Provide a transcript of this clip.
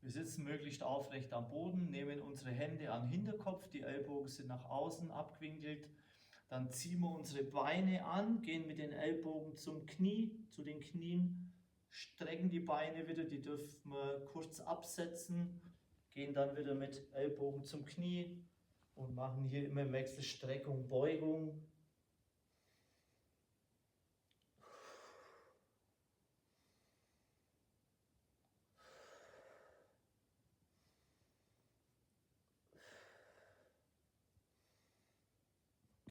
Wir sitzen möglichst aufrecht am Boden, nehmen unsere Hände an den Hinterkopf, die Ellbogen sind nach außen abgewinkelt. Dann ziehen wir unsere Beine an, gehen mit den Ellbogen zum Knie, zu den Knien, strecken die Beine wieder, die dürfen wir kurz absetzen, gehen dann wieder mit Ellbogen zum Knie und machen hier immer im Wechsel Streckung, Beugung.